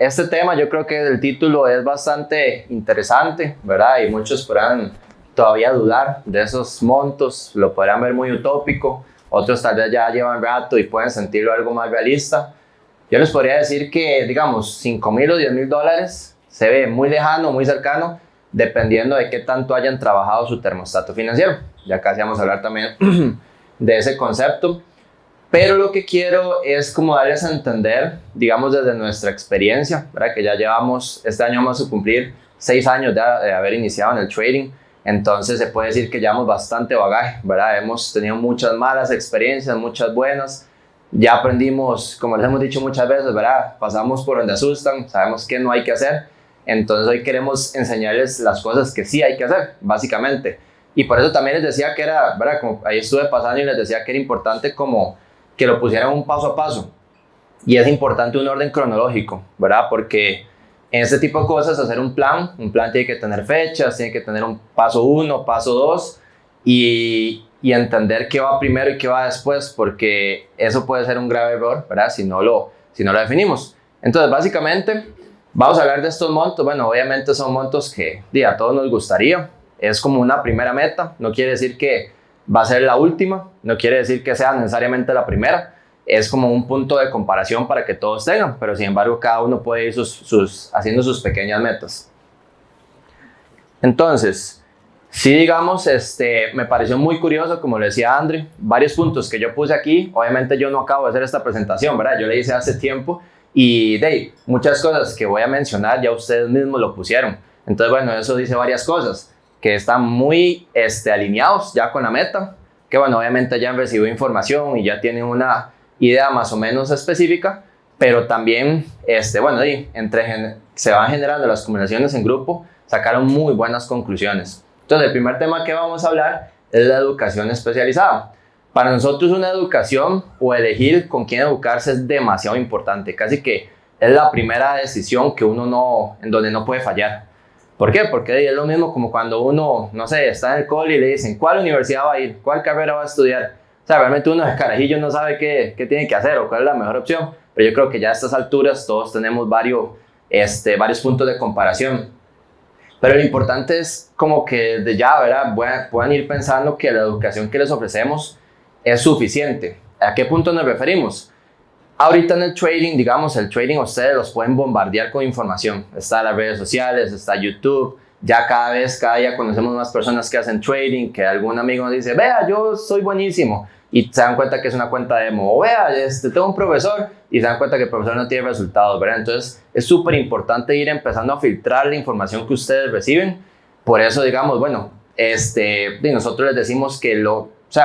este tema yo creo que el título es bastante interesante, ¿verdad? Y muchos podrán todavía dudar de esos montos, lo podrán ver muy utópico, otros tal vez ya llevan rato y pueden sentirlo algo más realista. Yo les podría decir que, digamos, $5,000 o $10,000 se ve muy lejano, muy cercano, dependiendo de qué tanto hayan trabajado su termostato financiero. Ya casi vamos a hablar también de ese concepto. Pero lo que quiero es como darles a entender, digamos desde nuestra experiencia, ¿verdad? Que ya llevamos, este año vamos a cumplir 6 años de haber iniciado en el trading. Entonces se puede decir que llevamos bastante bagaje, ¿verdad? Hemos tenido muchas malas experiencias, muchas buenas. Ya aprendimos, como les hemos dicho muchas veces, ¿verdad? Pasamos por donde asustan, sabemos qué no hay que hacer. Entonces hoy queremos enseñarles las cosas que sí hay que hacer, básicamente. Y por eso también les decía que era, ¿verdad? Como ahí estuve pasando y les decía que era importante como que lo pusieran un paso a paso. Y es importante un orden cronológico, ¿verdad? Porque en este tipo de cosas hacer un plan tiene que tener fechas, tiene que tener un paso 1, paso 2 y entender qué va primero y qué va después, porque eso puede ser un grave error, ¿verdad? Si no lo definimos. Entonces, básicamente, vamos a hablar de estos montos. Bueno, obviamente son montos que a todos nos gustaría. Es como una primera meta, no quiere decir que va a ser la última, no quiere decir que sea necesariamente la primera. Es como un punto de comparación para que todos tengan, pero sin embargo cada uno puede ir haciendo sus pequeñas metas. Entonces, sí, digamos, me pareció muy curioso, como le decía André, varios puntos que yo puse aquí. Obviamente yo no acabo de hacer esta presentación, ¿verdad? Yo la hice hace tiempo y muchas cosas que voy a mencionar ya ustedes mismos lo pusieron. Entonces, bueno, eso dice varias cosas, que están muy alineados ya con la meta, que bueno, obviamente ya han recibido información y ya tienen una idea más o menos específica, pero también, bueno, se van generando las conversaciones en grupo, sacaron muy buenas conclusiones. Entonces, el primer tema que vamos a hablar es la educación especializada. Para nosotros una educación o elegir con quién educarse es demasiado importante, casi que es la primera decisión que en donde no puede fallar. ¿Por qué? Porque es lo mismo como cuando uno, no sé, está en el cole y le dicen ¿cuál universidad va a ir? ¿Cuál carrera va a estudiar? O sea, realmente uno de carajillo no sabe qué tiene que hacer o cuál es la mejor opción. Pero yo creo que ya a estas alturas todos tenemos varios puntos de comparación. Pero lo importante es como que desde ya, ¿verdad? Puedan ir pensando que la educación que les ofrecemos es suficiente. ¿A qué punto nos referimos? Ahorita en el trading, digamos, el trading ustedes los pueden bombardear con información. Está las redes sociales, está YouTube. Ya cada día conocemos más personas que hacen trading, que algún amigo nos dice, vea, yo soy buenísimo. Y se dan cuenta que es una cuenta demo. O vea, tengo un profesor y se dan cuenta que el profesor no tiene resultados, ¿verdad? Entonces es súper importante ir empezando a filtrar la información que ustedes reciben. Por eso, digamos, bueno, nosotros les decimos que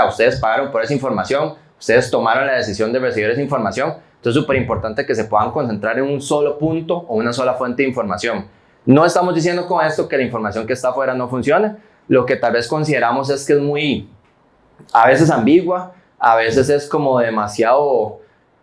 ustedes pagaron por esa información, ustedes tomaron la decisión de recibir esa información. Entonces es súper importante que se puedan concentrar en un solo punto o una sola fuente de información. No estamos diciendo con esto que la información que está afuera no funcione. Lo que tal vez consideramos es que es a veces ambigua, a veces es como demasiado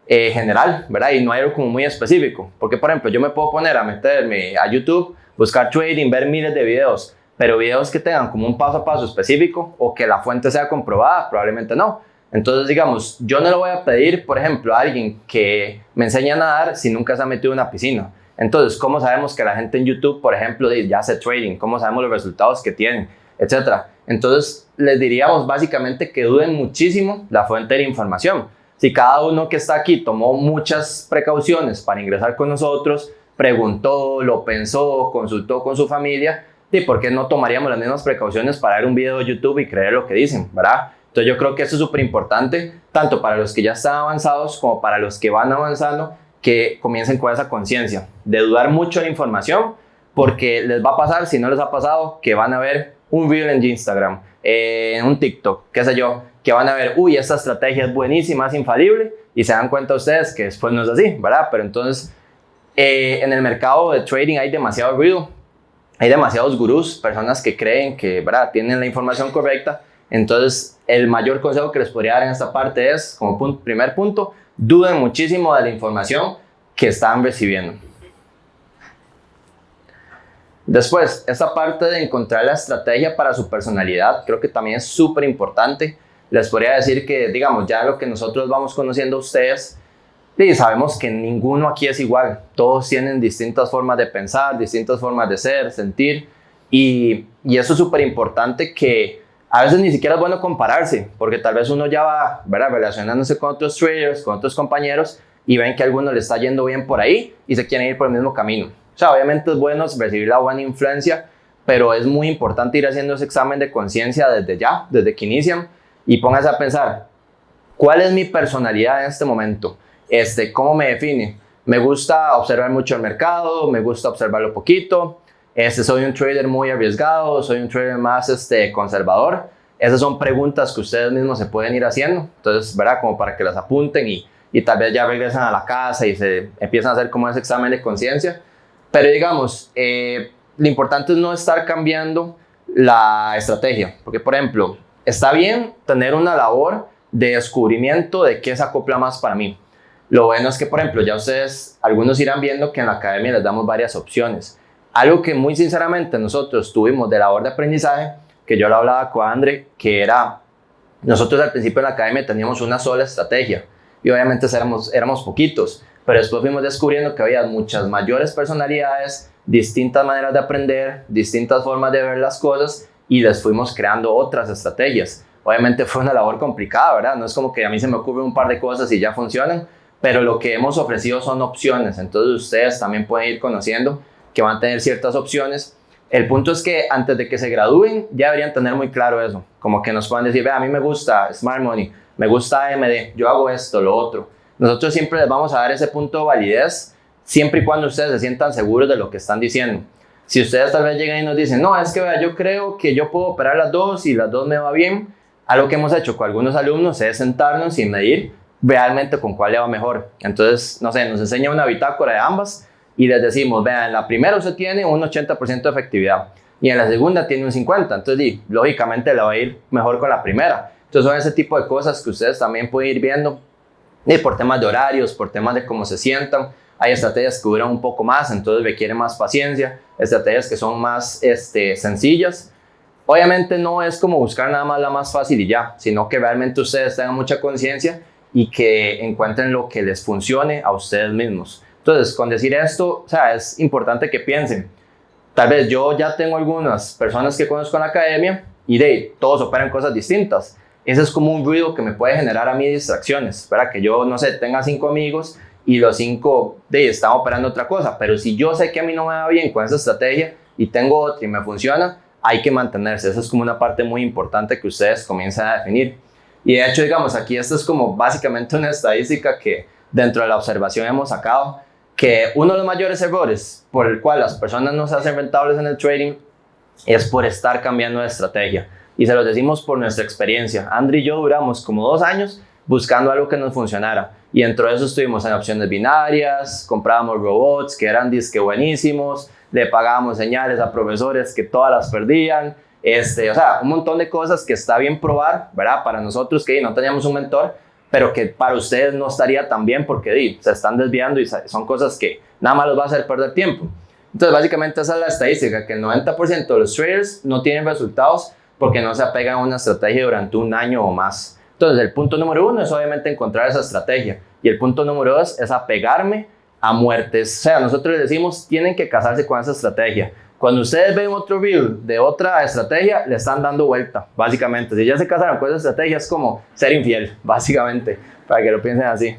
general, ¿verdad? Y no hay algo como muy específico. Porque, por ejemplo, yo me puedo poner a meterme a YouTube, buscar trading, ver miles de videos, pero videos que tengan como un paso a paso específico o que la fuente sea comprobada, probablemente no. Entonces, digamos, yo no le voy a pedir, por ejemplo, a alguien que me enseñe a nadar si nunca se ha metido en una piscina. Entonces, ¿cómo sabemos que la gente en YouTube, por ejemplo, ya hace trading? ¿Cómo sabemos los resultados que tienen? Etcétera. Entonces, les diríamos básicamente que duden muchísimo la fuente de información. Si cada uno que está aquí tomó muchas precauciones para ingresar con nosotros, preguntó, lo pensó, consultó con su familia, ¿y por qué no tomaríamos las mismas precauciones para ver un video de YouTube y creer lo que dicen, ¿verdad? Entonces, yo creo que eso es súper importante, tanto para los que ya están avanzados como para los que van avanzando, que comiencen con esa conciencia de dudar mucho de la información, porque les va a pasar, si no les ha pasado, que van a ver un reel en Instagram, en un TikTok, qué sé yo, que van a ver, uy, esta estrategia es buenísima, es infalible, y se dan cuenta ustedes que después no es así, ¿verdad? Pero entonces, en el mercado de trading hay demasiado ruido, hay demasiados gurús, personas que creen que, ¿verdad?, tienen la información correcta. Entonces, el mayor consejo que les podría dar en esta parte es, como primer punto, duden muchísimo de la información que están recibiendo. Después, esta parte de encontrar la estrategia para su personalidad, creo que también es súper importante. Les podría decir que, digamos, ya lo que nosotros vamos conociendo a ustedes, y sabemos que ninguno aquí es igual. Todos tienen distintas formas de pensar, distintas formas de ser, sentir. Y eso es súper importante, que a veces ni siquiera es bueno compararse, porque tal vez uno ya va, ¿verdad?, relacionándose con otros traders, con otros compañeros, y ven que a alguno le está yendo bien por ahí y se quieren ir por el mismo camino. O sea, obviamente es bueno recibir la buena influencia, pero es muy importante ir haciendo ese examen de conciencia desde ya, desde que inician, y pónganse a pensar, ¿cuál es mi personalidad en este momento? ¿Cómo me define? Me gusta observar mucho el mercado, me gusta observarlo poquito, soy un trader muy arriesgado, soy un trader más conservador. Esas son preguntas que ustedes mismos se pueden ir haciendo, entonces, ¿verdad?, como para que las apunten y tal vez ya regresan a la casa y se empiezan a hacer como ese examen de conciencia. Pero digamos, lo importante es no estar cambiando la estrategia, porque por ejemplo, está bien tener una labor de descubrimiento de qué se acopla más para mí. Lo bueno es que, por ejemplo, ya ustedes, algunos irán viendo que en la academia les damos varias opciones. Algo que muy sinceramente nosotros tuvimos de labor de aprendizaje, que yo lo hablaba con André, que era, nosotros al principio en la academia teníamos una sola estrategia y obviamente éramos poquitos, pero después fuimos descubriendo que había muchas mayores personalidades, distintas maneras de aprender, distintas formas de ver las cosas, y les fuimos creando otras estrategias. Obviamente fue una labor complicada, ¿verdad? No es como que a mí se me ocurre un par de cosas y ya funcionan, pero lo que hemos ofrecido son opciones, entonces ustedes también pueden ir conociendo que van a tener ciertas opciones. El punto es que antes de que se gradúen ya deberían tener muy claro eso, como que nos puedan decir, ve, a mí me gusta Smart Money, me gusta AMD, yo hago esto, lo otro. Nosotros siempre les vamos a dar ese punto de validez, siempre y cuando ustedes se sientan seguros de lo que están diciendo. Si ustedes tal vez llegan y nos dicen, no, es que vea, yo creo que yo puedo operar las dos y las dos me va bien, algo que hemos hecho con algunos alumnos es sentarnos y medir realmente con cuál le va mejor. Entonces, no sé, nos enseña una bitácora de ambas y les decimos, vean, en la primera usted tiene un 80% de efectividad y en la segunda tiene un 50%. Entonces, lógicamente le va a ir mejor con la primera. Entonces, son ese tipo de cosas que ustedes también pueden ir viendo, y por temas de horarios, por temas de cómo se sientan. Hay estrategias que duran un poco más, entonces requieren más paciencia, estrategias que son más sencillas. Obviamente no es como buscar nada más la más fácil y ya, sino que realmente ustedes tengan mucha conciencia y que encuentren lo que les funcione a ustedes mismos. Entonces, con decir esto, o sea, es importante que piensen, tal vez yo ya tengo algunas personas que conozco en la academia y todos operan cosas distintas. Ese es como un ruido que me puede generar a mí distracciones, para que yo, no sé, tenga 5 amigos y los 5 están operando otra cosa, pero si yo sé que a mí no me va bien con esa estrategia y tengo otra y me funciona, hay que mantenerse. Esa es como una parte muy importante que ustedes comiencen a definir. Y de hecho, digamos, aquí esto es como básicamente una estadística que dentro de la observación hemos sacado, que uno de los mayores errores por el cual las personas no se hacen rentables en el trading es por estar cambiando de estrategia. Y se los decimos por nuestra experiencia. André y yo duramos como 2 años buscando algo que nos funcionara. Y dentro de eso estuvimos en opciones binarias, comprábamos robots que eran disque buenísimos, le pagábamos señales a profesores que todas las perdían. O sea, un montón de cosas que está bien probar, ¿verdad? Para nosotros que no teníamos un mentor, pero que para ustedes no estaría tan bien porque se están desviando y son cosas que nada más los va a hacer perder tiempo. Entonces, básicamente esa es la estadística, que el 90% de los traders no tienen resultados porque no se apegan a una estrategia durante un año o más. Entonces, el punto número 1 es obviamente encontrar esa estrategia. Y el punto número 2 es apegarme a muertes. O sea, nosotros les decimos, tienen que casarse con esa estrategia. Cuando ustedes ven otro reel de otra estrategia, le están dando vuelta, básicamente. Si ya se casaron con esa estrategia, es como ser infiel, básicamente, para que lo piensen así.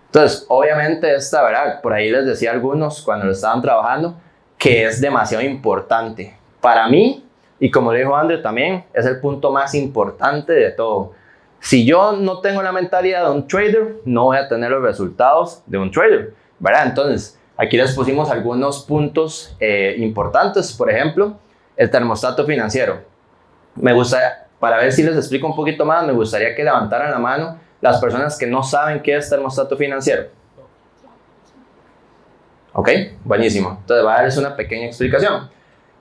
Entonces, obviamente ¿verdad? Por ahí les decía a algunos cuando lo estaban trabajando, que es demasiado importante. Para mí, y como le dijo André también, es el punto más importante de todo. Si yo no tengo la mentalidad de un trader, no voy a tener los resultados de un trader, ¿verdad? Entonces, aquí les pusimos algunos puntos importantes. Por ejemplo, el termostato financiero. Me gusta, para ver si les explico un poquito más, me gustaría que levantaran la mano las personas que no saben qué es termostato financiero. Ok, buenísimo. Entonces voy a darles una pequeña explicación.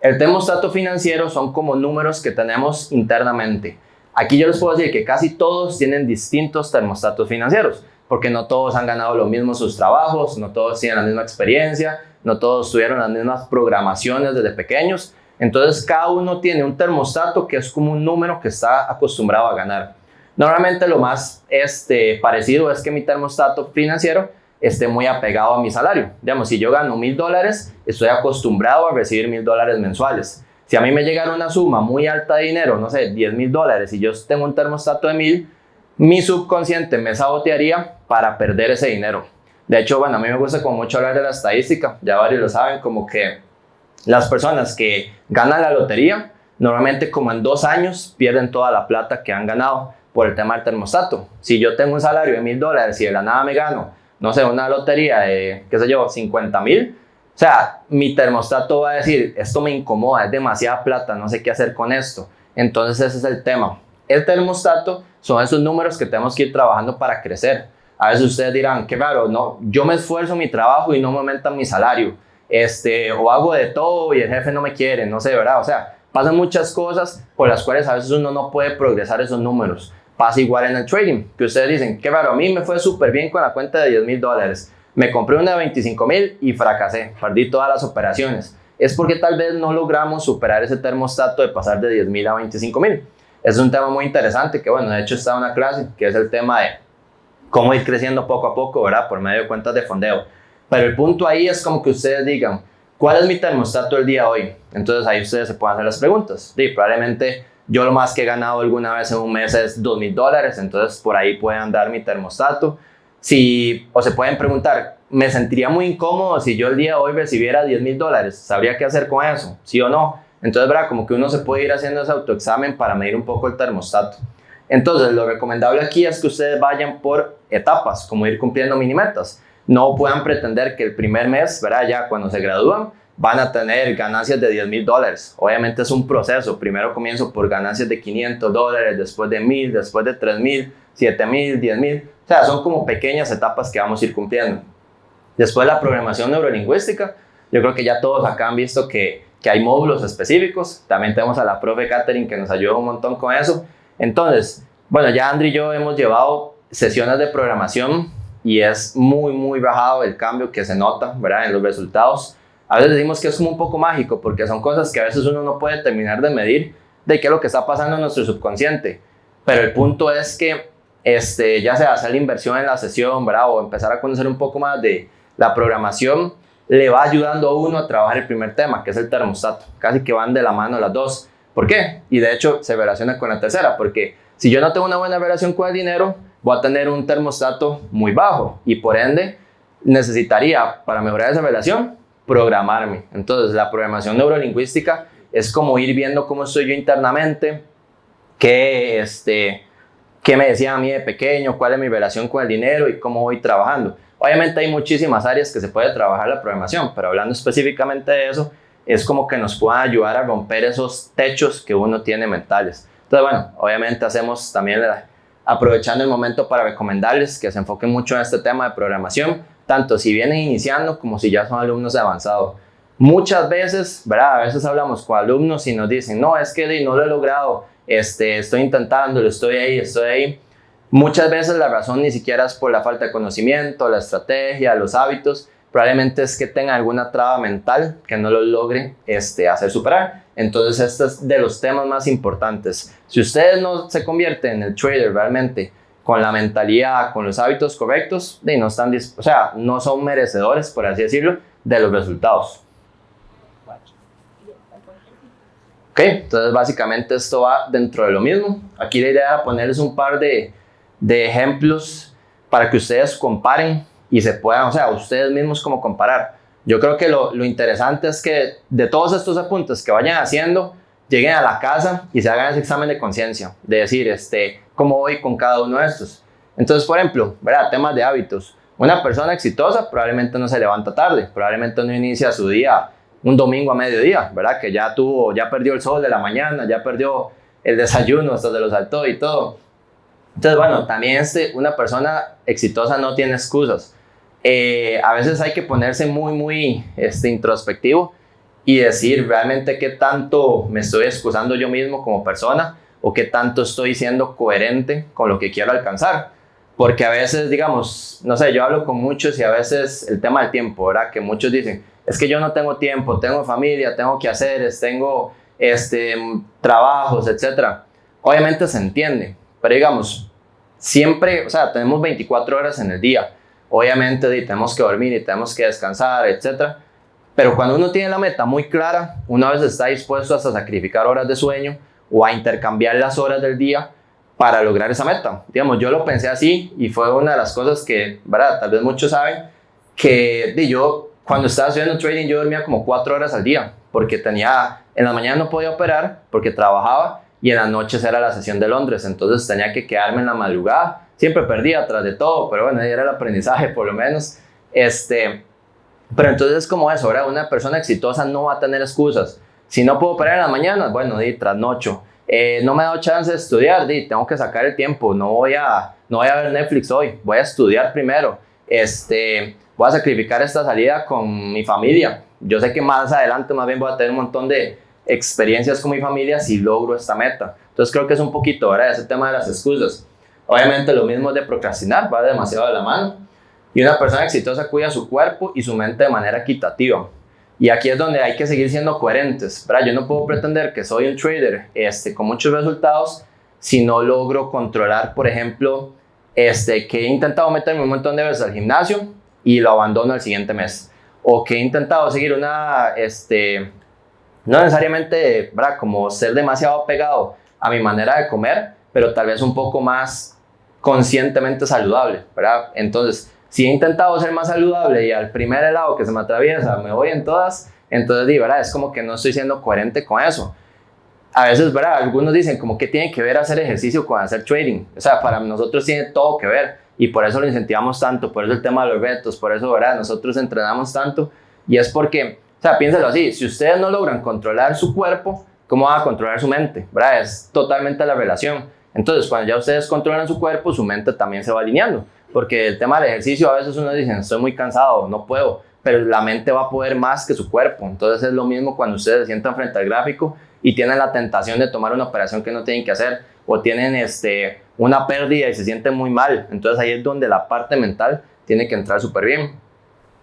El termostato financiero son como números que tenemos internamente. Aquí yo les puedo decir que casi todos tienen distintos termostatos financieros, porque no todos han ganado lo mismo sus trabajos, no todos tienen la misma experiencia, no todos tuvieron las mismas programaciones desde pequeños. Entonces cada uno tiene un termostato que es como un número que está acostumbrado a ganar. Normalmente lo más parecido es que mi termostato financiero esté muy apegado a mi salario. Digamos, si yo gano $1,000, estoy acostumbrado a recibir $1,000 mensuales. Si a mí me llegara una suma muy alta de dinero, no sé, $10,000, y yo tengo un termostato de 1,000, mi subconsciente me sabotearía para perder ese dinero. De hecho, bueno, a mí me gusta como mucho hablar de la estadística, ya varios lo saben, como que las personas que ganan la lotería, normalmente como en 2 años pierden toda la plata que han ganado por el tema del termostato. Si yo tengo un salario de $1,000 y de la nada me gano, no sé, una lotería de, qué sé yo, 50,000, o sea, mi termostato va a decir, esto me incomoda, es demasiada plata, no sé qué hacer con esto. Entonces ese es el tema. El termostato son esos números que tenemos que ir trabajando para crecer. A veces ustedes dirán, qué raro, no, yo me esfuerzo en mi trabajo y no me aumentan mi salario. O hago de todo y el jefe no me quiere, no sé, ¿verdad? O sea, pasan muchas cosas por las cuales a veces uno no puede progresar esos números. Pasa igual en el trading, que ustedes dicen, qué raro, a mí me fue súper bien con la cuenta de $10,000. Me compré una de 25,000 y fracasé, perdí todas las operaciones. Es porque tal vez no logramos superar ese termostato de pasar de 10,000 a 25,000. Es un tema muy interesante que, bueno, de hecho está en una clase, que es el tema de cómo ir creciendo poco a poco, ¿verdad? Por medio de cuentas de fondeo. Pero el punto ahí es como que ustedes digan, ¿cuál es mi termostato el día de hoy? Entonces ahí ustedes se pueden hacer las preguntas. Sí, probablemente yo lo más que he ganado alguna vez en un mes es $2,000, entonces por ahí pueden dar mi termostato. O se pueden preguntar, ¿me sentiría muy incómodo si yo el día de hoy recibiera $10,000? ¿Sabría qué hacer con eso? ¿Sí o no? Entonces, ¿verdad? Como que uno se puede ir haciendo ese autoexamen para medir un poco el termostato. Entonces, lo recomendable aquí es que ustedes vayan por etapas, como ir cumpliendo mini metas. No puedan pretender que el primer mes, ¿verdad? Ya cuando se gradúan, van a tener ganancias de $10,000. Obviamente es un proceso. Primero comienzo por ganancias de $500, después de 1,000, después de 3,000, 7,000, 10,000. O sea, son como pequeñas etapas que vamos a ir cumpliendo. Después la programación neurolingüística. Yo creo que ya todos acá han visto que hay módulos específicos. También tenemos a la profe Catherine que nos ayuda un montón con eso. Entonces, bueno, ya Andri y yo hemos llevado sesiones de programación y es muy, muy bajado el cambio que se nota, ¿verdad? En los resultados. A veces decimos que es como un poco mágico porque son cosas que a veces uno no puede terminar de medir de qué es lo que está pasando en nuestro subconsciente. Pero el punto es que ya sea hacer la inversión en la sesión, ¿verdad? O empezar a conocer un poco más de la programación, le va ayudando a uno a trabajar el primer tema, que es el termostato. Casi que van de la mano las dos. ¿Por qué? Y de hecho se relaciona con la tercera, porque si yo no tengo una buena relación con el dinero, voy a tener un termostato muy bajo y por ende necesitaría, para mejorar esa relación, programarme. Entonces la programación neurolingüística es como ir viendo cómo estoy yo internamente, qué me decían a mí de pequeño, cuál es mi relación con el dinero y cómo voy trabajando. Obviamente hay muchísimas áreas que se puede trabajar la programación, pero hablando específicamente de eso, es como que nos pueda ayudar a romper esos techos que uno tiene mentales. Entonces, bueno, obviamente hacemos también, aprovechando el momento para recomendarles que se enfoquen mucho en este tema de programación, tanto si vienen iniciando como si ya son alumnos de avanzado. Muchas veces, ¿verdad? A veces hablamos con alumnos y nos dicen, no, es que no lo he logrado, estoy intentándolo, estoy ahí. Muchas veces la razón ni siquiera es por la falta de conocimiento, la estrategia, los hábitos, probablemente es que tengan alguna traba mental que no lo logre hacer superar. Entonces este es de los temas más importantes. Si ustedes no se convierten en el trader realmente con la mentalidad, con los hábitos correctos, no son merecedores, por así decirlo, de los resultados. Ok, entonces básicamente esto va dentro de lo mismo. Aquí la idea es ponerles un par de ejemplos para que ustedes comparen y se puedan, ustedes mismos como comparar. Yo creo que lo interesante es que de todos estos apuntes que vayan haciendo, lleguen a la casa y se hagan ese examen de conciencia, de decir, ¿cómo voy con cada uno de estos? Entonces, por ejemplo, ¿verdad? Temas de hábitos. Una persona exitosa probablemente no se levanta tarde, probablemente no inicia su día un domingo a mediodía, ¿verdad? Que ya perdió el sol de la mañana, ya perdió el desayuno, hasta se lo saltó y todo. Entonces, bueno, también una persona exitosa no tiene excusas. A veces hay que ponerse muy, muy introspectivo y decir realmente qué tanto me estoy excusando yo mismo como persona o qué tanto estoy siendo coherente con lo que quiero alcanzar. Porque a veces, digamos, no sé, yo hablo con muchos y a veces el tema del tiempo, ¿verdad? Que muchos dicen, es que yo no tengo tiempo, tengo familia, tengo quehaceres, tengo trabajos, etc. Obviamente se entiende, pero digamos, siempre, o sea, tenemos 24 horas en el día. Obviamente tenemos que dormir y tenemos que descansar, etcétera. Pero cuando uno tiene la meta muy clara, uno a veces está dispuesto hasta a sacrificar horas de sueño o a intercambiar las horas del día para lograr esa meta. Digamos, yo lo pensé así y fue una de las cosas que, ¿verdad? Tal vez muchos saben que yo cuando estaba haciendo trading yo dormía como 4 horas al día porque en la mañana no podía operar porque trabajaba y en las noches era la sesión de Londres, entonces tenía que quedarme en la madrugada. Siempre perdía tras de todo, pero bueno, ahí era el aprendizaje por lo menos. Pero entonces es como eso, ¿verdad? Una persona exitosa no va a tener excusas. Si no puedo operar en las mañanas, bueno, trasnocho. No me ha dado chance de estudiar, tengo que sacar el tiempo. No voy a ver Netflix hoy, voy a estudiar primero. Voy a sacrificar esta salida con mi familia. Yo sé que más adelante más bien voy a tener un montón de experiencias con mi familia si logro esta meta. Entonces creo que es un poquito, ¿verdad? Ese tema de las excusas. Obviamente lo mismo de procrastinar, va demasiado de la mano. Y una persona exitosa cuida su cuerpo y su mente de manera equitativa. Y aquí es donde hay que seguir siendo coherentes, ¿verdad? Yo no puedo pretender que soy un trader con muchos resultados si no logro controlar, por ejemplo, que he intentado meterme un montón de veces al gimnasio y lo abandono el siguiente mes. O que he intentado seguir no necesariamente, ¿verdad? Como ser demasiado apegado a mi manera de comer, pero tal vez un poco más conscientemente saludable, ¿verdad? Entonces, si he intentado ser más saludable y al primer helado que se me atraviesa me voy en todas, entonces, ¿verdad? Es como que no estoy siendo coherente con eso. A veces, ¿verdad? Algunos dicen como que tiene que ver hacer ejercicio con hacer trading. O sea, para nosotros tiene todo que ver y por eso lo incentivamos tanto, por eso el tema de los retos, por eso, ¿verdad? Nosotros entrenamos tanto y es porque, o sea, piénselo así, si ustedes no logran controlar su cuerpo, ¿cómo van a controlar su mente? ¿Verdad? Es totalmente la relación. Entonces, cuando ya ustedes controlan su cuerpo, su mente también se va alineando. Porque el tema del ejercicio, a veces uno dice, estoy muy cansado, no puedo, pero la mente va a poder más que su cuerpo. Entonces es lo mismo cuando ustedes se sientan frente al gráfico y tienen la tentación de tomar una operación que no tienen que hacer o tienen una pérdida y se sienten muy mal. Entonces ahí es donde la parte mental tiene que entrar súper bien.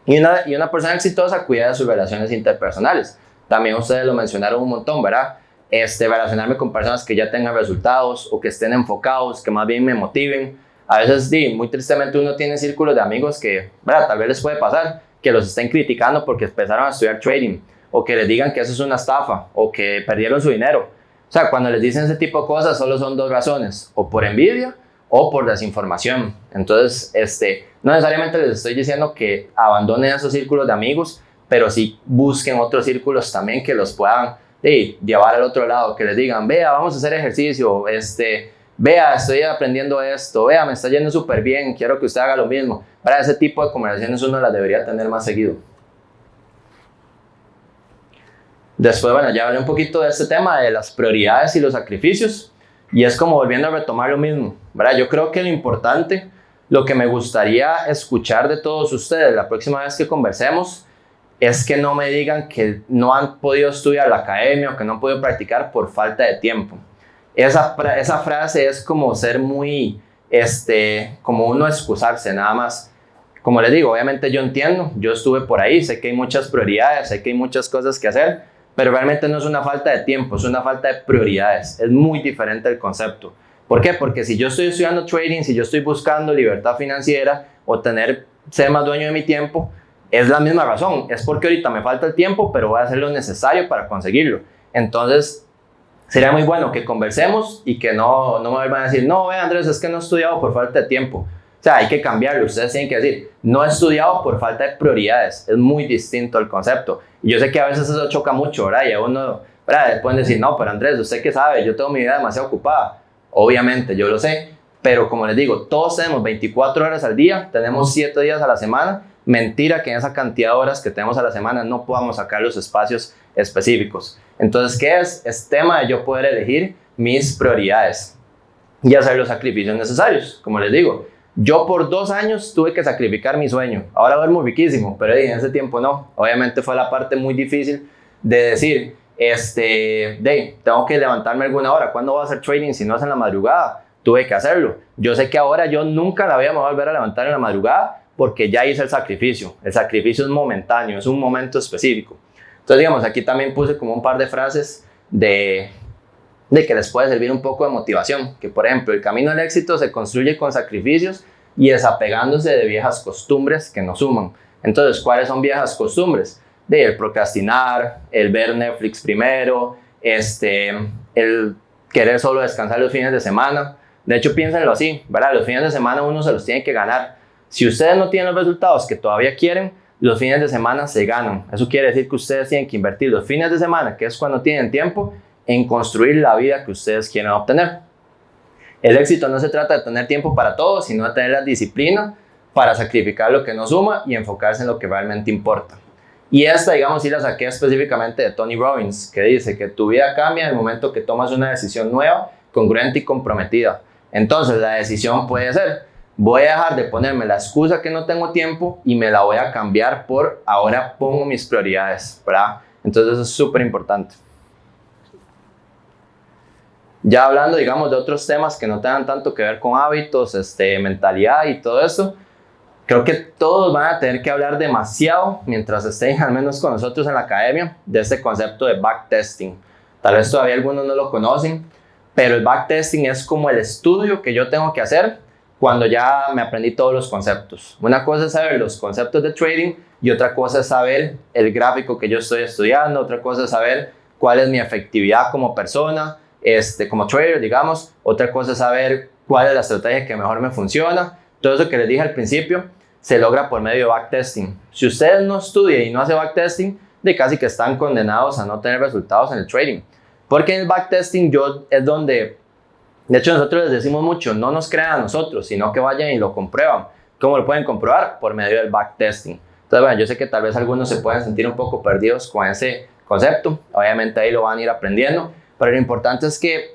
Y una persona exitosa cuida de sus relaciones interpersonales. También ustedes lo mencionaron un montón, ¿verdad? Relacionarme con personas que ya tengan resultados o que estén enfocados, que más bien me motiven. A veces, muy tristemente, uno tiene círculos de amigos que, ¿verdad? Tal vez les puede pasar que los estén criticando porque empezaron a estudiar trading o que les digan que eso es una estafa o que perdieron su dinero. O sea, cuando les dicen ese tipo de cosas, solo son dos razones, o por envidia o por desinformación. Entonces, no necesariamente les estoy diciendo que abandonen esos círculos de amigos, pero sí busquen otros círculos también que los puedan llevar al otro lado, que les digan, vea, vamos a hacer ejercicio, vea, estoy aprendiendo esto, vea, me está yendo súper bien, quiero que usted haga lo mismo. Para ese tipo de conversaciones uno las debería tener más seguido. Después, bueno, ya hablé un poquito de este tema de las prioridades y los sacrificios, y es como volviendo a retomar lo mismo, ¿verdad? Yo creo que lo importante, lo que me gustaría escuchar de todos ustedes la próxima vez que conversemos, es que no me digan que no han podido estudiar la academia o que no han podido practicar por falta de tiempo. Esa frase es como ser muy, como uno excusarse nada más. Como les digo, obviamente yo entiendo, yo estuve por ahí, sé que hay muchas prioridades, sé que hay muchas cosas que hacer, pero realmente no es una falta de tiempo, es una falta de prioridades. Es muy diferente el concepto. ¿Por qué? Porque si yo estoy estudiando trading, si yo estoy buscando libertad financiera o ser más dueño de mi tiempo, es la misma razón. Es porque ahorita me falta el tiempo, pero voy a hacer lo necesario para conseguirlo. Entonces, sería muy bueno que conversemos y que no me vuelvan a decir, no, ve Andrés, es que no he estudiado por falta de tiempo. O sea, hay que cambiarlo. Ustedes tienen que decir, no he estudiado por falta de prioridades. Es muy distinto el concepto. Y yo sé que a veces eso choca mucho, ¿verdad? Y a uno, ¿verdad? Pueden decir, no, pero Andrés, ¿usted qué sabe? Yo tengo mi vida demasiado ocupada. Obviamente, yo lo sé. Pero como les digo, todos tenemos 24 horas al día, tenemos 7 días a la semana. Mentira que en esa cantidad de horas que tenemos a la semana no podamos sacar los espacios específicos. Entonces, ¿qué es? Es tema de yo poder elegir mis prioridades y hacer los sacrificios necesarios. Como les digo, yo por 2 años tuve que sacrificar mi sueño. Ahora duermo riquísimo, pero en ese tiempo no. Obviamente fue la parte muy difícil de decir, tengo que levantarme alguna hora. ¿Cuándo voy a hacer trading si no es en la madrugada? Tuve que hacerlo. Yo sé que ahora yo nunca la voy a volver a levantar en la madrugada porque ya hice el sacrificio. El sacrificio es momentáneo, es un momento específico. Entonces, digamos, aquí también puse como un par de frases de de que les puede servir un poco de motivación, que por ejemplo el camino al éxito se construye con sacrificios y desapegándose de viejas costumbres que nos suman. Entonces, ¿cuáles son viejas costumbres? De el procrastinar, el ver Netflix primero, el querer solo descansar los fines de semana. De hecho, piénsenlo así, ¿verdad? Los fines de semana uno se los tiene que ganar. Si ustedes no tienen los resultados que todavía quieren, los fines de semana se ganan. Eso quiere decir que ustedes tienen que invertir los fines de semana, que es cuando tienen tiempo, en construir la vida que ustedes quieren obtener. El éxito no se trata de tener tiempo para todo, sino de tener la disciplina para sacrificar lo que no suma y enfocarse en lo que realmente importa. Y esta, digamos, sí la saqué específicamente de Tony Robbins, que dice que tu vida cambia en el momento que tomas una decisión nueva, congruente y comprometida. Entonces, la decisión puede ser: voy a dejar de ponerme la excusa que no tengo tiempo y me la voy a cambiar por ahora pongo mis prioridades, ¿verdad? Entonces, eso es súper importante. Ya hablando, digamos, de otros temas que no tengan tanto que ver con hábitos, mentalidad y todo eso, creo que todos van a tener que hablar demasiado, mientras estén al menos con nosotros en la academia, de este concepto de backtesting. Tal vez todavía algunos no lo conocen, pero el backtesting es como el estudio que yo tengo que hacer cuando ya me aprendí todos los conceptos. Una cosa es saber los conceptos de trading y otra cosa es saber el gráfico que yo estoy estudiando, otra cosa es saber cuál es mi efectividad como persona, como trader, digamos. Otra cosa es saber cuál es la estrategia que mejor me funciona. Todo eso que les dije al principio se logra por medio de backtesting. Si ustedes no estudian y no hacen backtesting, de casi que están condenados a no tener resultados en el trading. Porque en el backtesting es donde, de hecho nosotros les decimos mucho, no nos crean a nosotros, sino que vayan y lo comprueban. ¿Cómo lo pueden comprobar? Por medio del backtesting. Entonces, bueno, yo sé que tal vez algunos se pueden sentir un poco perdidos con ese concepto. Obviamente ahí lo van a ir aprendiendo. Pero lo importante es que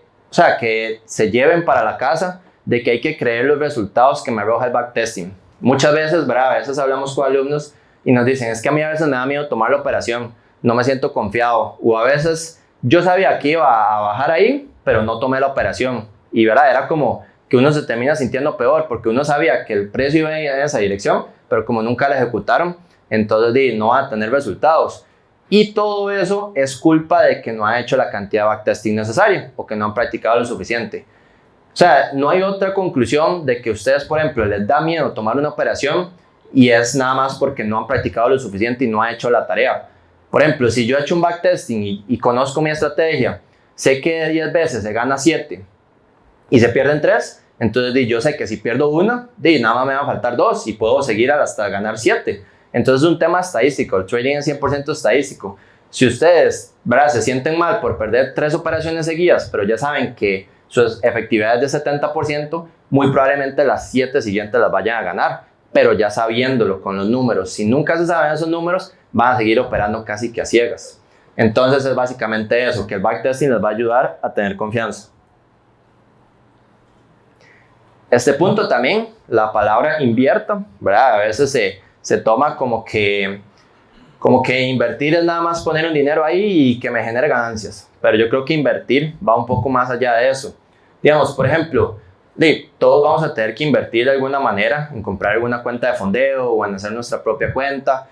se lleven para la casa de que hay que creer los resultados que me arroja el backtesting. Muchas veces, ¿verdad? A veces hablamos con alumnos y nos dicen, es que a mí a veces me da miedo tomar la operación, no me siento confiado. O a veces yo sabía que iba a bajar ahí, pero no tomé la operación. Y, ¿verdad? Era como que uno se termina sintiendo peor porque uno sabía que el precio iba en esa dirección, pero como nunca la ejecutaron, entonces no van a tener resultados. Y todo eso es culpa de que no han hecho la cantidad de backtesting necesaria o que no han practicado lo suficiente. O sea, no hay otra conclusión de que ustedes, por ejemplo, les da miedo tomar una operación y es nada más porque no han practicado lo suficiente y no han hecho la tarea. Por ejemplo, si yo he hecho un backtesting y conozco mi estrategia, sé que de 10 veces se gana 7 y se pierden 3, entonces yo sé que si pierdo una, nada más me van a faltar 2 y puedo seguir hasta ganar 7. Entonces es un tema estadístico, el trading es 100% estadístico. Si ustedes, ¿verdad?, se sienten mal por perder 3 operaciones seguidas, pero ya saben que su efectividad es de 70%, muy probablemente las 7 siguientes las vayan a ganar, pero ya sabiéndolo con los números. Si nunca se saben esos números, van a seguir operando casi que a ciegas. Entonces es básicamente eso, que el backtesting les va a ayudar a tener confianza. Este punto también, la palabra invierta, ¿verdad? A veces se toma como que invertir es nada más poner un dinero ahí y que me genere ganancias. Pero yo creo que invertir va un poco más allá de eso. Digamos, por ejemplo, todos vamos a tener que invertir de alguna manera en comprar alguna cuenta de fondeo o en hacer nuestra propia cuenta.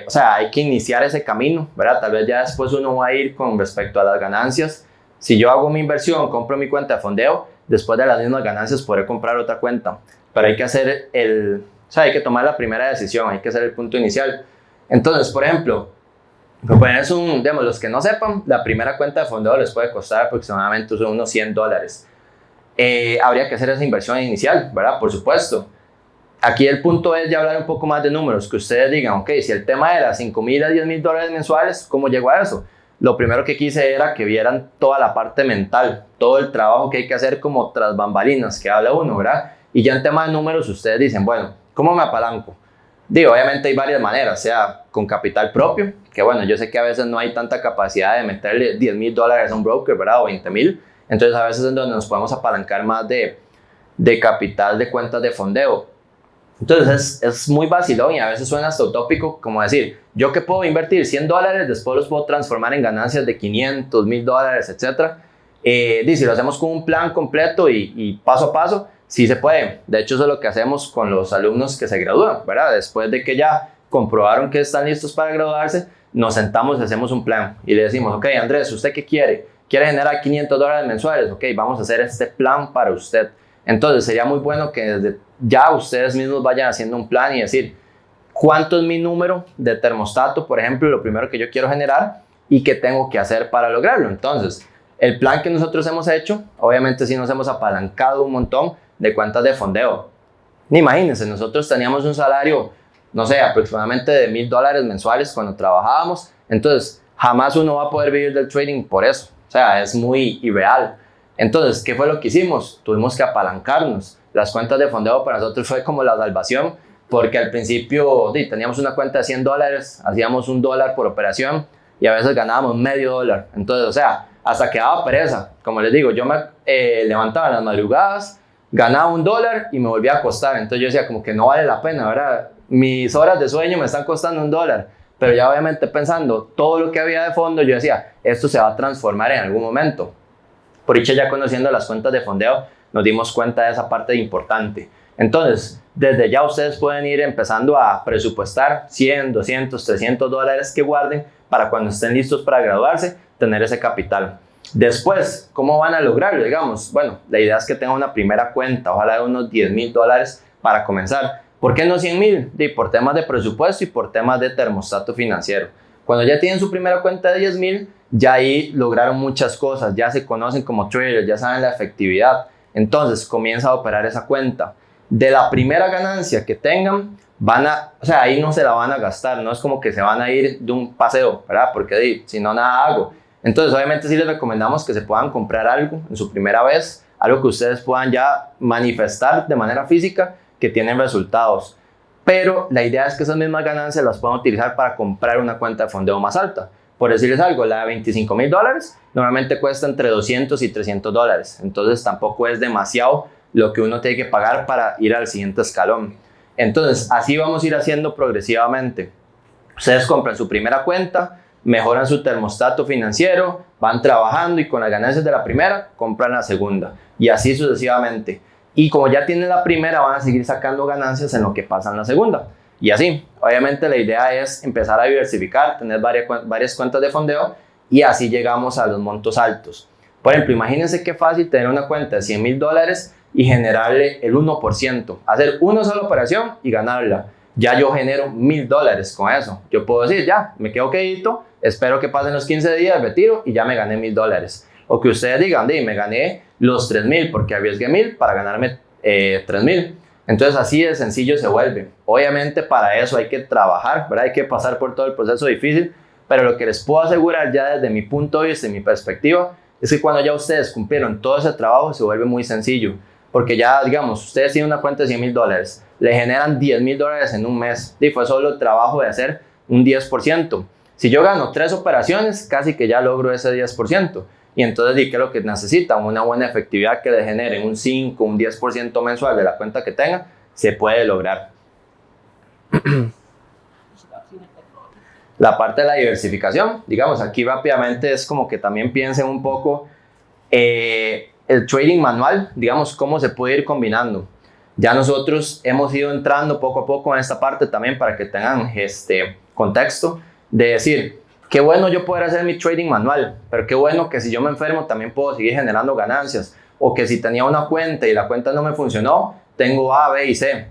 O sea, hay que iniciar ese camino, ¿verdad? Tal vez ya después uno va a ir con respecto a las ganancias. Si yo hago mi inversión, compro mi cuenta de fondeo, después de las mismas ganancias podré comprar otra cuenta. Pero hay que hacer hay que tomar la primera decisión, hay que hacer el punto inicial. Entonces, por ejemplo, los que no sepan, la primera cuenta de fondeo les puede costar aproximadamente unos $100. Habría que hacer esa inversión inicial, ¿verdad? Por supuesto. Aquí el punto es ya hablar un poco más de números, que ustedes digan, ok, si el tema era $5,000 a $10,000 mensuales, ¿cómo llego a eso? Lo primero que quise era que vieran toda la parte mental, todo el trabajo que hay que hacer como tras bambalinas, que habla uno, ¿verdad? Y ya en tema de números ustedes dicen, bueno, ¿cómo me apalanco? Obviamente hay varias maneras, sea con capital propio, que bueno, yo sé que a veces no hay tanta capacidad de meterle $10,000 a un broker, ¿verdad? O 20,000, entonces a veces es donde nos podemos apalancar más de capital de cuentas de fondeo. Entonces es muy vacilón y a veces suena hasta utópico, como decir, yo que puedo invertir $100, después los puedo transformar en ganancias de $500, $1,000, etc. Si lo hacemos con un plan completo y paso a paso, sí se puede. De hecho, eso es lo que hacemos con los alumnos que se gradúan, ¿verdad? Después de que ya comprobaron que están listos para graduarse, nos sentamos y hacemos un plan y le decimos, ok, Andrés, ¿usted qué quiere? quiere generar $500 mensuales, ok, vamos a hacer este plan para usted. Entonces sería muy bueno que desde ya ustedes mismos vayan haciendo un plan y decir, ¿cuánto es mi número de termostato? Por ejemplo, lo primero que yo quiero generar y qué tengo que hacer para lograrlo. Entonces, el plan que nosotros hemos hecho, obviamente sí nos hemos apalancado un montón de cuentas de fondeo. Imagínense, nosotros teníamos un salario, no sé, aproximadamente de $1,000 mensuales cuando trabajábamos. Entonces, jamás uno va a poder vivir del trading por eso. O sea, es muy irreal. Entonces, ¿qué fue lo que hicimos? Tuvimos que apalancarnos. Las cuentas de fondeo para nosotros fue como la salvación, porque al principio teníamos una cuenta de $100, hacíamos $1 por operación y a veces ganábamos $0.50. Entonces, o sea, hasta que daba pereza. Como les digo, yo me levantaba en las madrugadas, ganaba $1 y me volvía a acostar. Entonces yo decía como que no vale la pena, ¿verdad? Mis horas de sueño me están costando $1. Pero ya obviamente pensando todo lo que había de fondo, yo decía, esto se va a transformar en algún momento. Por dicha, ya conociendo las cuentas de fondeo, nos dimos cuenta de esa parte importante. Entonces, desde ya ustedes pueden ir empezando a presupuestar $100, $200, $300 que guarden para cuando estén listos para graduarse, tener ese capital. Después, ¿cómo van a lograrlo? Digamos, bueno, la idea es que tengan una primera cuenta, ojalá de unos $10,000 para comenzar. ¿Por qué no 100,000? Por temas de presupuesto y por temas de termostato financiero. Cuando ya tienen su primera cuenta de 10,000, ya ahí lograron muchas cosas, ya se conocen como traders, ya saben la efectividad. Entonces comienza a operar esa cuenta. De la primera ganancia que tengan, o sea, ahí no se la van a gastar, no es como que se van a ir de un paseo, ¿verdad? Porque si no, nada hago. Entonces, obviamente sí les recomendamos que se puedan comprar algo en su primera vez, algo que ustedes puedan ya manifestar de manera física que tienen resultados. Pero la idea es que esas mismas ganancias las puedan utilizar para comprar una cuenta de fondeo más alta. Por decirles algo, la de $25,000 normalmente cuesta entre $200 y $300. Entonces tampoco es demasiado lo que uno tiene que pagar para ir al siguiente escalón. Entonces así vamos a ir haciendo progresivamente. Ustedes compran su primera cuenta, mejoran su termostato financiero, van trabajando y con las ganancias de la primera compran la segunda. Y así sucesivamente. Y como ya tienen la primera, van a seguir sacando ganancias en lo que pasa en la segunda. Y así, obviamente la idea es empezar a diversificar, tener varias cuentas de fondeo y así llegamos a los montos altos. Por ejemplo, imagínense qué fácil tener una cuenta de $100,000 y generarle el 1%. Hacer una sola operación y ganarla. Ya yo genero $1,000 con eso. Yo puedo decir, ya, me quedo quedito, espero que pasen los 15 días, retiro y ya me gané $1,000. O que ustedes digan, me gané los 3,000 porque arriesgué 1,000 para ganarme 3,000. Entonces así de sencillo se vuelve. Obviamente para eso hay que trabajar, ¿verdad? Hay que pasar por todo el proceso difícil, pero lo que les puedo asegurar ya desde mi punto de vista y mi perspectiva es que cuando ya ustedes cumplieron todo ese trabajo se vuelve muy sencillo. Porque ya, digamos, ustedes tienen una cuenta de $100,000, le generan $10,000 en un mes y fue solo el trabajo de hacer un 10%. Si yo gano 3 operaciones, casi que ya logro ese 10%. Y entonces, ¿qué es lo que necesitan? Una buena efectividad que le generen un 5, un 10% mensual de la cuenta que tengan, se puede lograr. La parte de la diversificación, digamos, aquí rápidamente es como que también piensen un poco el trading manual, digamos, cómo se puede ir combinando. Ya nosotros hemos ido entrando poco a poco en esta parte también para que tengan contexto de decir, qué bueno yo poder hacer mi trading manual, pero qué bueno que si yo me enfermo también puedo seguir generando ganancias, o que si tenía una cuenta y la cuenta no me funcionó, tengo A, B y C.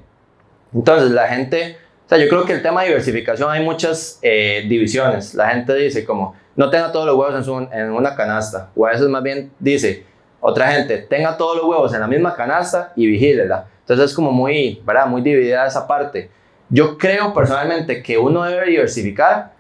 Entonces la gente, o sea, yo creo que el tema de diversificación hay muchas divisiones. La gente dice como, no tenga todos los huevos en una canasta, o a veces más bien dice, otra gente, tenga todos los huevos en la misma canasta y vigílela. Entonces es como muy, ¿verdad? Muy dividida esa parte. Yo creo personalmente que uno debe diversificar,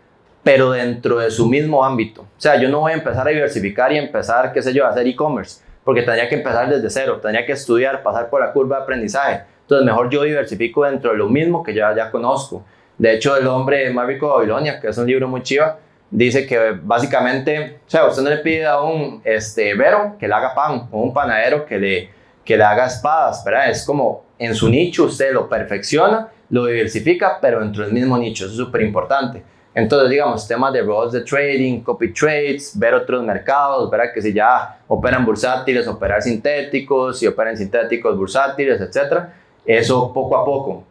pero dentro de su mismo ámbito. O sea, yo no voy a empezar a diversificar y empezar, qué sé yo, a hacer e-commerce, porque tendría que empezar desde cero, tendría que estudiar, pasar por la curva de aprendizaje. Entonces, mejor yo diversifico dentro de lo mismo que ya conozco. De hecho, El hombre más rico de Babilonia, que es un libro muy chiva, dice que básicamente, o sea, usted no le pide a un herrero que le haga pan, o un panadero que le haga espadas, ¿verdad? Es como en su nicho usted lo perfecciona, lo diversifica, pero dentro del mismo nicho. Eso es súper importante. Entonces, digamos, temas de roles de trading, copy trades, ver otros mercados, ¿verdad? Que si ya operan bursátiles, operar sintéticos, si operan sintéticos, bursátiles, etc. Eso poco a poco.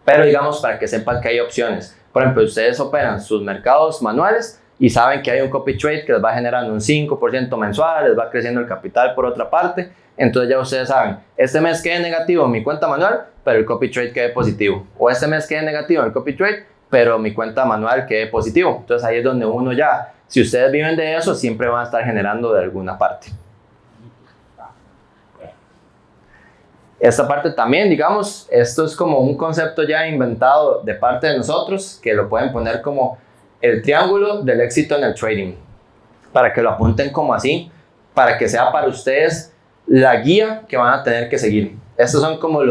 Pero digamos, para que sepan que hay opciones. Por ejemplo, ustedes operan sus mercados manuales, y saben que hay un copy trade que les va generando un 5% mensual, les va creciendo el capital por otra parte. Entonces ya ustedes saben, este mes quedé negativo en mi cuenta manual, pero el copy trade quede positivo. O este mes quedé negativo en el copy trade, pero mi cuenta manual quede positivo. Entonces ahí es donde uno ya, si ustedes viven de eso, siempre van a estar generando de alguna parte. Esta parte también, digamos, esto es como un concepto ya inventado de parte de nosotros, que lo pueden poner como el triángulo del éxito en el trading, para que lo apunten como así, para que sea para ustedes la guía que van a tener que seguir. Estos son como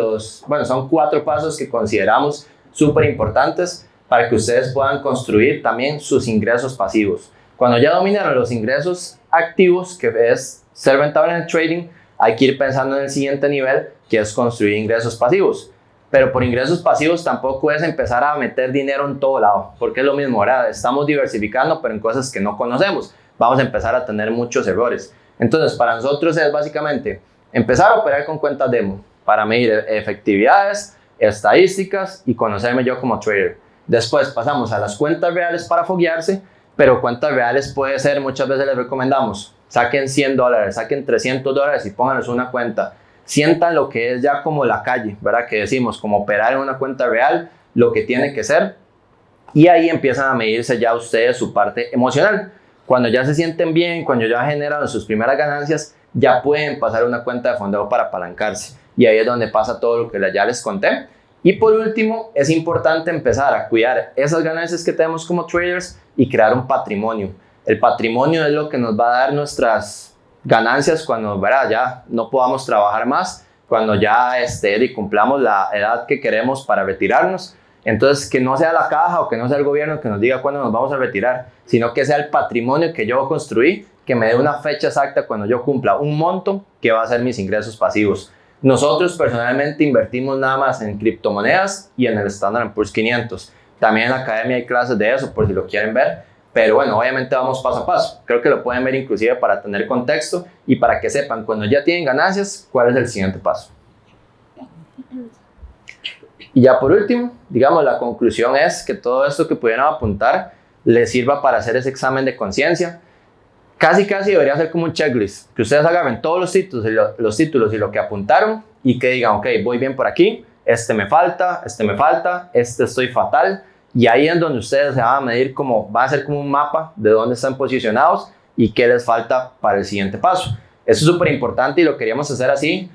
son 4 pasos que consideramos súper importantes para que ustedes puedan construir también sus ingresos pasivos. Cuando ya dominaron los ingresos activos, que es ser rentable en el trading, hay que ir pensando en el siguiente nivel, que es construir ingresos pasivos. Pero por ingresos pasivos tampoco es empezar a meter dinero en todo lado, porque es lo mismo, ¿verdad? Estamos diversificando, pero en cosas que no conocemos. Vamos a empezar a tener muchos errores. Entonces, para nosotros es básicamente empezar a operar con cuentas demo para medir efectividades, estadísticas y conocerme yo como trader. Después pasamos a las cuentas reales para foguearse, pero cuentas reales puede ser, muchas veces les recomendamos, saquen $100, saquen $300 y pónganles una cuenta. Sientan lo que es ya como la calle, ¿verdad? Que decimos, como operar en una cuenta real, lo que tiene que ser. Y ahí empiezan a medirse ya ustedes su parte emocional. Cuando ya se sienten bien, cuando ya generan sus primeras ganancias, ya pueden pasar a una cuenta de fondeo para apalancarse. Y ahí es donde pasa todo lo que ya les conté. Y por último, es importante empezar a cuidar esas ganancias que tenemos como traders y crear un patrimonio. El patrimonio es lo que nos va a dar nuestras ganancias cuando, ¿verdad?, ya no podamos trabajar más, cuando ya cumplamos la edad que queremos para retirarnos. Entonces, que no sea la caja o que no sea el gobierno que nos diga cuándo nos vamos a retirar, sino que sea el patrimonio que yo construí, que me dé una fecha exacta cuando yo cumpla un monto que va a ser mis ingresos pasivos. Nosotros personalmente invertimos nada más en criptomonedas y en el Standard & Poor's 500. También en la academia hay clases de eso por si lo quieren ver. Pero bueno, obviamente vamos paso a paso. Creo que lo pueden ver inclusive para tener contexto y para que sepan cuando ya tienen ganancias cuál es el siguiente paso. Y ya por último, digamos, la conclusión es que todo esto que pudieran apuntar les sirva para hacer ese examen de conciencia. Casi debería ser como un checklist, que ustedes agarren todos los títulos y lo que apuntaron y que digan, ok, voy bien por aquí, este me falta, este estoy fatal. Y ahí es donde ustedes se van a medir va a ser como un mapa de dónde están posicionados y qué les falta para el siguiente paso. Eso es súper importante y lo queríamos hacer así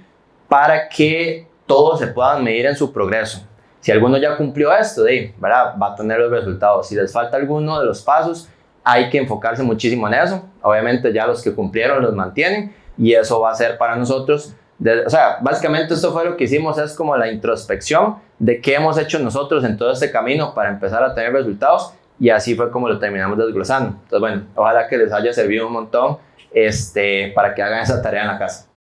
para que todos se puedan medir en su progreso. Si alguno ya cumplió esto, ¿verdad?, va a tener los resultados. Si les falta alguno de los pasos, hay que enfocarse muchísimo en eso. Obviamente ya los que cumplieron los mantienen y eso va a ser para nosotros. Básicamente esto fue lo que hicimos, es como la introspección de qué hemos hecho nosotros en todo este camino para empezar a tener resultados y así fue como lo terminamos desglosando. Entonces bueno, ojalá que les haya servido un montón para que hagan esa tarea en la casa.